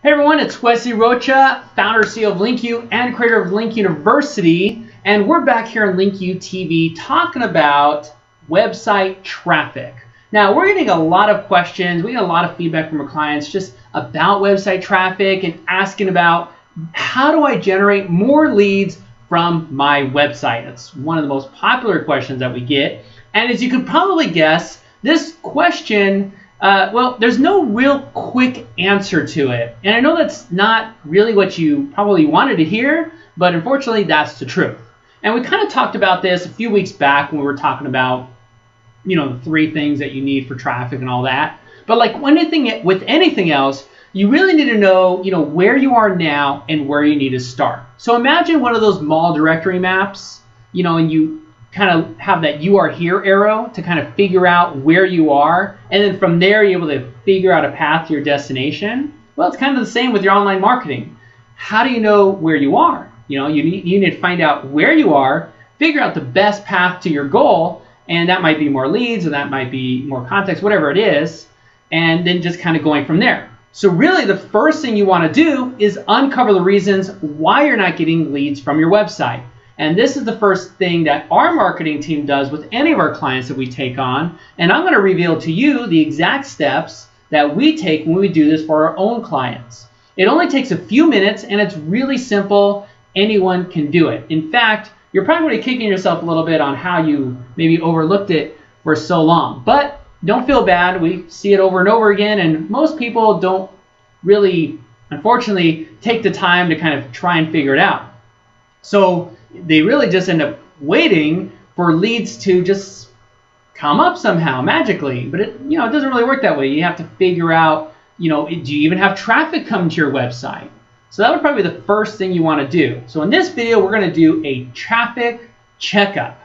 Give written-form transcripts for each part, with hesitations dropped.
Hey everyone, it's Wesley Rocha, founder, CEO of LinkU, and creator of Link University, and we're back here on LinkU TV talking about website traffic. Now, we're getting a lot of questions, we get a lot of feedback from our clients just about website traffic and asking about how do I generate more leads from my website. It's one of the most popular questions that we get, and as you can probably guess, this question well, there's no real quick answer to it. And I know that's not really what you probably wanted to hear, but unfortunately that's the truth. And we kind of talked about this a few weeks back when we were talking about, the 3 things that you need for traffic and all that. But like with anything else, you really need to know, where you are now and where you need to start. So imagine one of those mall directory maps, and you kind of have that you are here arrow to kind of figure out where you are, and then from there you're able to figure out a path to your destination. Well, it's kind of the same with your online marketing. How do you know where you are? You need to find out where you are, figure out the best path to your goal, and that might be more leads, or that might be more contacts, whatever it is, and then just kind of going from there. So really the first thing you want to do is uncover the reasons why you're not getting leads from your website. And this is the first thing that our marketing team does with any of our clients that we take on. And I'm going to reveal to you the exact steps that we take when we do this for our own clients. It only takes a few minutes and it's really simple. Anyone can do it. In fact, you're probably kicking yourself a little bit on how you maybe overlooked it for so long. But don't feel bad. We see it over and over again. And most people don't really, unfortunately, take the time to kind of try and figure it out. So they really just end up waiting for leads to just come up somehow magically, but it doesn't really work that way. You have to figure out, do you even have traffic come to your website? So that would probably be the first thing you want to do. So in this video, we're going to do a traffic checkup.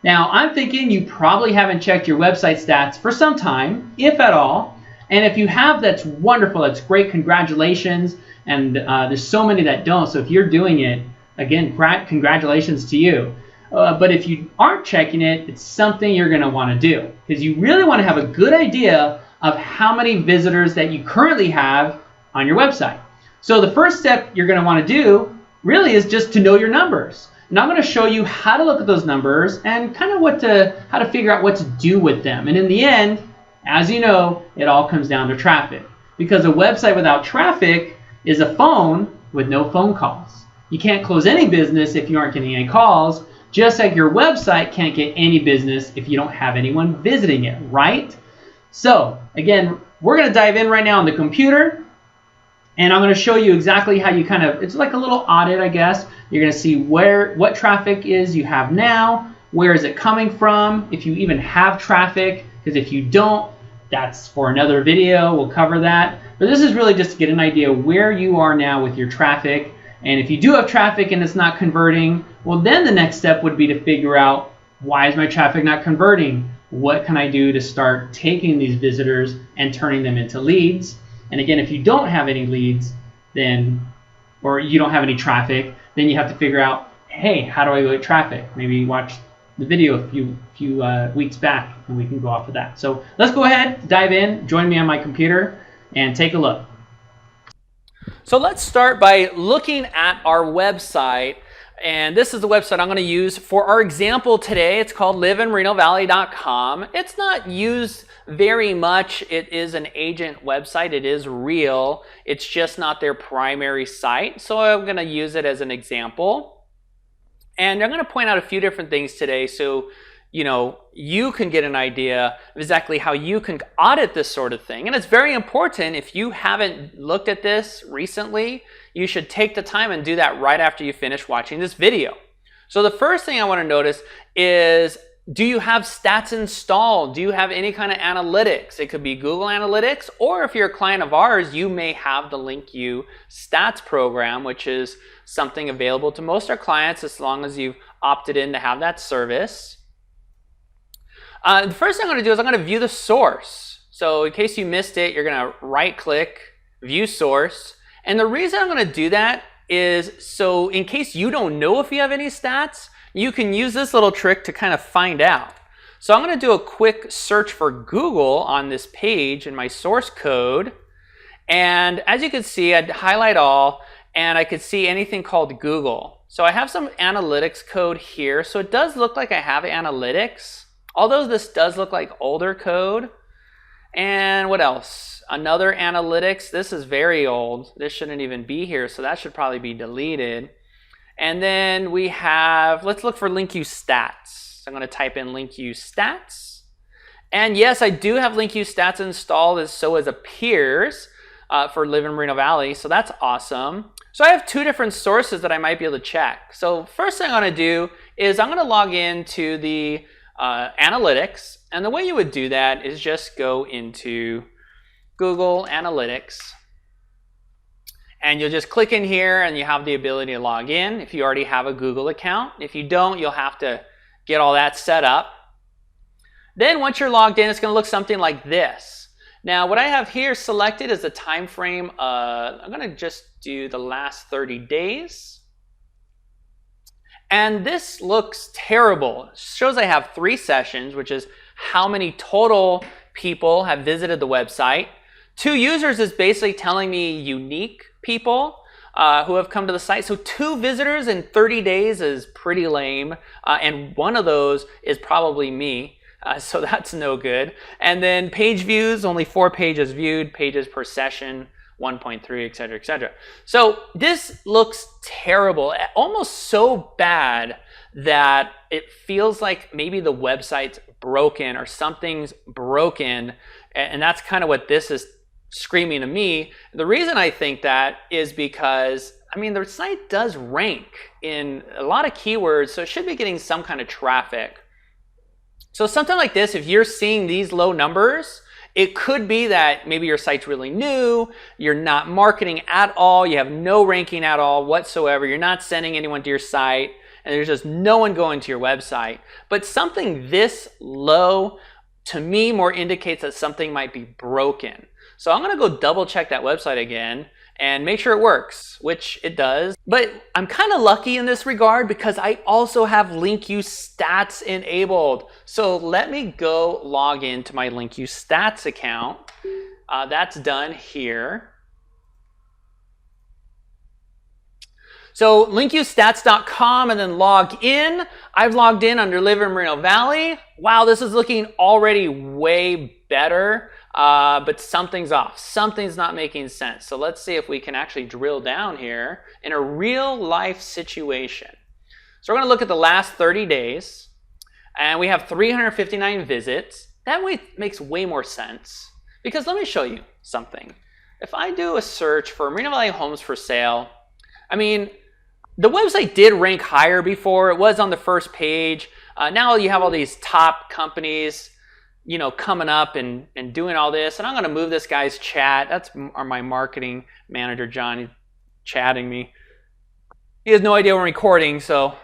Now, I'm thinking you probably haven't checked your website stats for some time, if at all. And if you have, that's wonderful. That's great. Congratulations. And there's so many that don't. So if you're doing it, again, congratulations to you. But if you aren't checking it, it's something you're going to want to do, because you really want to have a good idea of how many visitors that you currently have on your website. So the first step you're going to want to do really is just to know your numbers. And I'm going to show you how to look at those numbers and kind of how to figure out what to do with them. And in the end, as you know, it all comes down to traffic, because a website without traffic is a phone with no phone calls. You can't close any business if you aren't getting any calls, just like your website can't get any business if you don't have anyone visiting it, right? So again, we're going to dive in right now on the computer, and I'm going to show you exactly how you it's like a little audit, I guess. You're going to see what traffic is you have now, where is it coming from, if you even have traffic, because if you don't, that's for another video, we'll cover that. But this is really just to get an idea where you are now with your traffic. And if you do have traffic and it's not converting, well, then the next step would be to figure out, why is my traffic not converting? What can I do to start taking these visitors and turning them into leads? And again, if you don't have any leads, or you don't have any traffic, then you have to figure out, hey, how do I get traffic? Maybe watch the video a few weeks back and we can go off of that. So let's go ahead, dive in, join me on my computer and take a look. So let's start by looking at our website, and this is the website I'm going to use for our example today. It's called liveinrenovalley.com. It's not used very much. It is an agent website. It is real. It's just not their primary site. So I'm going to use it as an example. And I'm going to point out a few different things today so you can get an idea of exactly how you can audit this sort of thing. And it's very important. If you haven't looked at this recently, you should take the time and do that right after you finish watching this video. So the first thing I want to notice is, do you have stats installed? Do you have any kind of analytics? It could be Google Analytics, or if you're a client of ours, you may have the LinkU stats program, which is something available to most of our clients as long as you've opted in to have that service. The first thing I'm going to do is I'm going to view the source. So in case you missed it, you're going to right-click, view source. And the reason I'm going to do that is so in case you don't know if you have any stats, you can use this little trick to kind of find out. So I'm going to do a quick search for Google on this page in my source code. And as you can see, I'd highlight all, and I could see anything called Google. So I have some analytics code here. So it does look like I have analytics, although this does look like older code. And what else? Another analytics. This is very old. This shouldn't even be here, so that should probably be deleted. And then we have, let's look for LinkU stats. So I'm going to type in LinkU stats. And yes, I do have LinkU stats installed as so as appears for live in Moreno Valley. So that's awesome. So I have two different sources that I might be able to check. So first thing I'm going to do is I'm going to log into the analytics. And the way you would do that is just go into Google Analytics. And you'll just click in here and you have the ability to log in if you already have a Google account. If you don't, you'll have to get all that set up. Then once you're logged in, it's going to look something like this. Now what I have here selected is the time frame. I'm going to just do the last 30 days. And this looks terrible. It shows I have 3 sessions, which is how many total people have visited the website. 2 users is basically telling me unique people who have come to the site. So 2 visitors in 30 days is pretty lame. And one of those is probably me. So that's no good. And then page views, only 4 pages viewed, pages per session, 1.3, etc., etc. So this looks terrible, almost so bad that it feels like maybe the website's broken or something's broken. And that's kind of what this is screaming to me. The reason I think that is because, I mean, the site does rank in a lot of keywords, so it should be getting some kind of traffic. So something like this, if you're seeing these low numbers, it could be that maybe your site's really new, you're not marketing at all, you have no ranking at all whatsoever, you're not sending anyone to your site, and there's just no one going to your website. But something this low, to me, more indicates that something might be broken. So I'm going to go double check that website again and make sure it works, which it does. But I'm kind of lucky in this regard because I also have LinkU stats enabled. So let me go log into my LinkU stats account. That's done here. So linkustats.com and then log in. I've logged in under Live in Moreno Valley. Wow, this is looking already way better. But something's off. Something's not making sense. So let's see if we can actually drill down here in a real life situation. So we're going to look at the last 30 days. And we have 359 visits. That makes way more sense. Because let me show you something. If I do a search for Moreno Valley homes for sale, I mean, the website did rank higher before. It was on the first page. Now you have all these top companies, you know, coming up and doing all this. And I'm going to move this guy's chat. That's my marketing manager, John. He's chatting me. He has no idea we're recording, so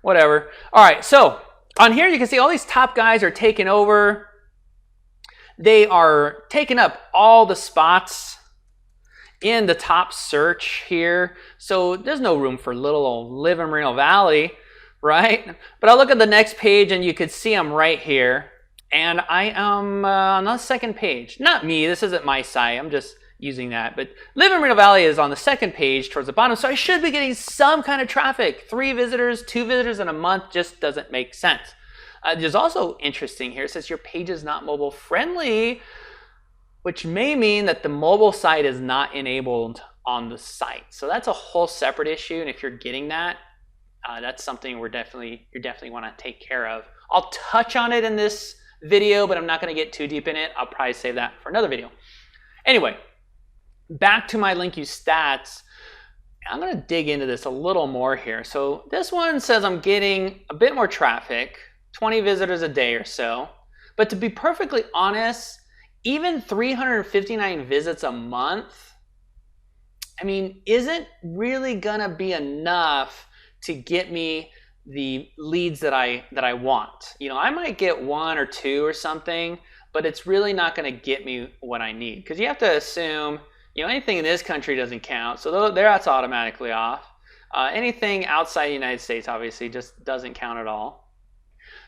whatever. All right, so on here you can see all these top guys are taking over. They are taking up all the spots in the top search here. So there's no room for little old Live in Moreno Valley, right? But I'll look at the next page and you can see I'm right here. And I am on the second page. Not me, this isn't my site, I'm just using that. But Live in Moreno Valley is on the second page towards the bottom, so I should be getting some kind of traffic. 3 visitors, 2 visitors in a month just doesn't make sense. There's also interesting here, it says your page is not mobile friendly, which may mean that the mobile site is not enabled on the site. So that's a whole separate issue, and if you're getting that, that's something you definitely want to take care of. I'll touch on it in this video, but I'm not going to get too deep in it. I'll probably save that for another video. Anyway, back to my LinkU stats. I'm going to dig into this a little more here. So this one says I'm getting a bit more traffic, 20 visitors a day or so. But to be perfectly honest, even 359 visits a month, I mean, isn't really going to be enough to get me the leads that I want. You know, I might get 1 or 2 or something, but it's really not going to get me what I need. Because you have to assume, you know, anything in this country doesn't count, so that's automatically off. Anything outside the United States obviously just doesn't count at all.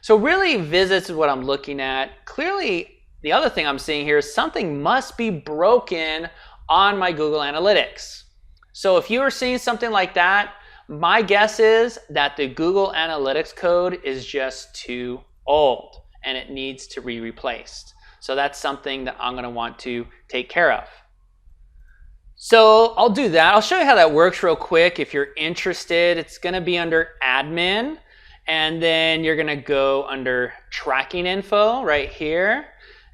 So really visits is what I'm looking at. Clearly, the other thing I'm seeing here is something must be broken on my Google Analytics. So if you are seeing something like that, my guess is that the Google Analytics code is just too old and it needs to be replaced. So that's something that I'm going to want to take care of. So I'll do that. I'll show you how that works real quick. If you're interested, it's going to be under admin, and then you're going to go under tracking info right here,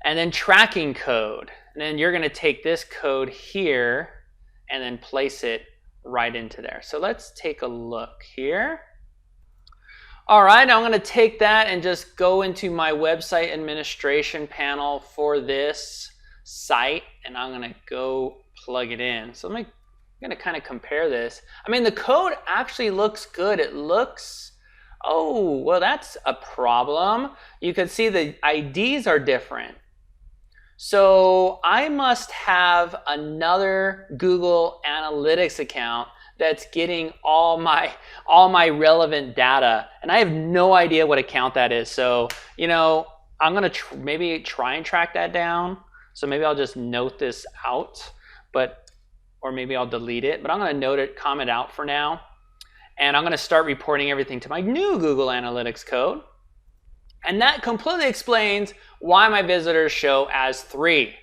and then tracking code. And then you're going to take this code here and then place it right into there. So let's take a look here. All right, I'm going to take that and just go into my website administration panel for this site, and I'm going to go plug it in. So I'm going to kind of compare this. I mean, the code actually looks good. It looks, oh, well, that's a problem. You can see the IDs are different. So I must have another Google Analytics account that's getting all my relevant data, and I have no idea what account that is. So, you know, I'm gonna maybe try and track that down. So maybe I'll just note this out, or maybe I'll delete it. But I'm gonna comment out for now, and I'm gonna start reporting everything to my new Google Analytics code. And that completely explains why my visitors show as 3.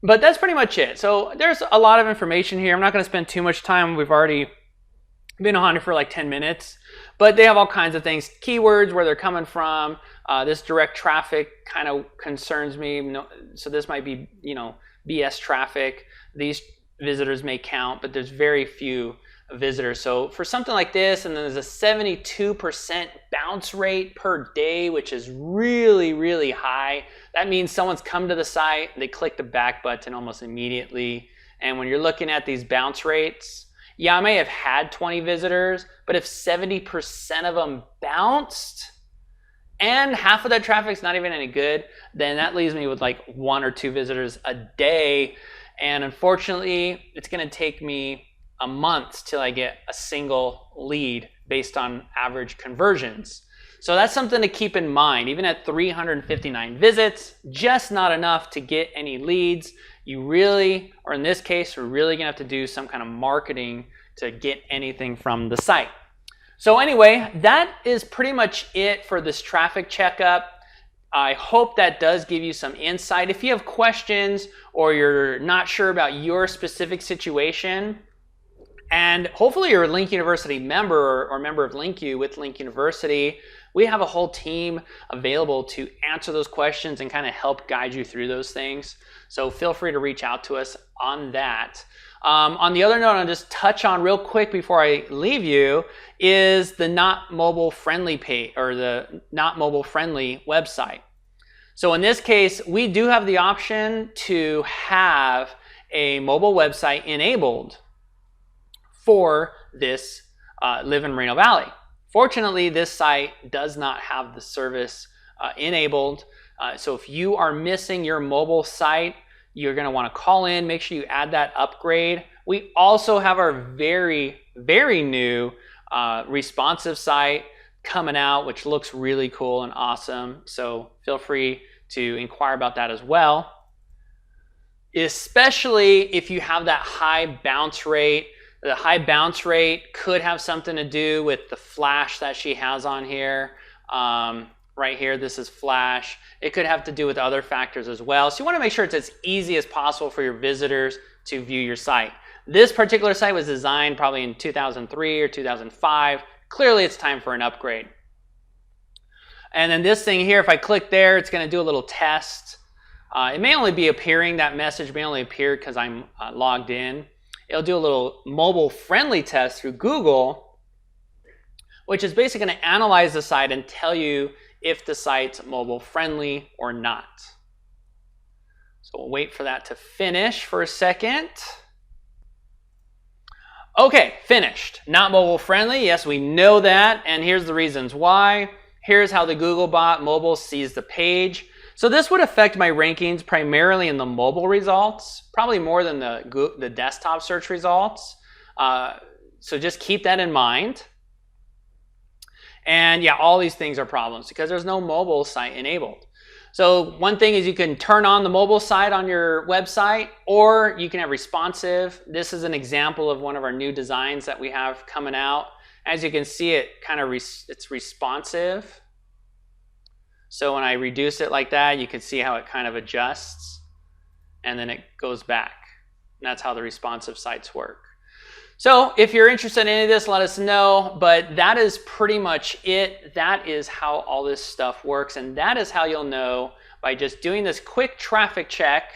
But that's pretty much it. So there's a lot of information here. I'm not going to spend too much time. We've already been on it for like 10 minutes. But they have all kinds of things. Keywords, where they're coming from. This direct traffic kind of concerns me. So this might be, you know, BS traffic. These visitors may count, but there's very few visitors. So for something like this, and then there's a 72% bounce rate per day, which is really, really high. That means someone's come to the site, they click the back button almost immediately. And when you're looking at these bounce rates, yeah, I may have had 20 visitors, but if 70% of them bounced and half of that traffic's not even any good, then that leaves me with like 1 or 2 visitors a day. And unfortunately, it's going to take me a month till I get a single lead based on average conversions. So that's something to keep in mind. Even at 359 visits, just not enough to get any leads. You really, or in this case, we're really gonna have to do some kind of marketing to get anything from the site. So anyway, that is pretty much it for this traffic checkup. I hope that does give you some insight. If you have questions or you're not sure about your specific situation, and hopefully you're a Link University member or member of LinkU with Link University, we have a whole team available to answer those questions and kind of help guide you through those things. So feel free to reach out to us on that. On the other note, I'll just touch on real quick before I leave you is the not mobile friendly page, or the not mobile friendly website. So in this case, we do have the option to have a mobile website enabled for this live in Moreno Valley. Fortunately, this site does not have the service enabled. So if you are missing your mobile site, you're going to want to call in, make sure you add that upgrade. We also have our very, very new responsive site coming out, which looks really cool and awesome. So feel free to inquire about that as well. Especially if you have that high bounce rate. The high bounce rate could have something to do with the flash that she has on here. Right here, this is flash. It could have to do with other factors as well. So you want to make sure it's as easy as possible for your visitors to view your site. This particular site was designed probably in 2003 or 2005. Clearly, it's time for an upgrade. And then this thing here, if I click there, it's going to do a little test. It may only be appearing, that message may only appear because I'm logged in. It'll do a little mobile friendly test through Google, which is basically going to analyze the site and tell you if the site's mobile friendly or not. So we'll wait for that to finish for a second. Okay, finished. Not mobile friendly. Yes, we know that. And here's the reasons why. Here's how the Googlebot mobile sees the page. So this would affect my rankings primarily in the mobile results, probably more than the desktop search results. So just keep that in mind. And yeah, all these things are problems because there's no mobile site enabled. So one thing is you can turn on the mobile side on your website, or you can have responsive. This is an example of one of our new designs that we have coming out. As you can see, it kind of it's responsive. So when I reduce it like that, you can see how it kind of adjusts, and then it goes back. And that's how the responsive sites work. So if you're interested in any of this, let us know. But that is pretty much it. That is how all this stuff works. And that is how you'll know by just doing this quick traffic check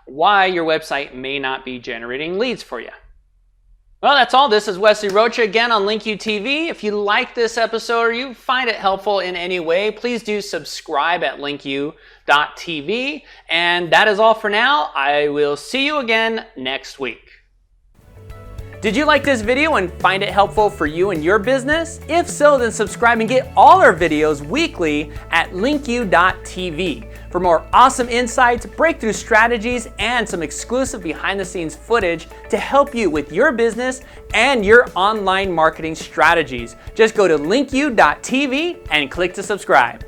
why your website may not be generating leads for you. Well, that's all. This is Wesley Rocha again on LinkU TV. If you like this episode or you find it helpful in any way, please do subscribe at LinkU.tv. And that is all for now. I will see you again next week. Did you like this video and find it helpful for you and your business? If so, then subscribe and get all our videos weekly at LinkU.tv for more awesome insights, breakthrough strategies, and some exclusive behind-the-scenes footage to help you with your business and your online marketing strategies. Just go to LinkU.tv and click to subscribe.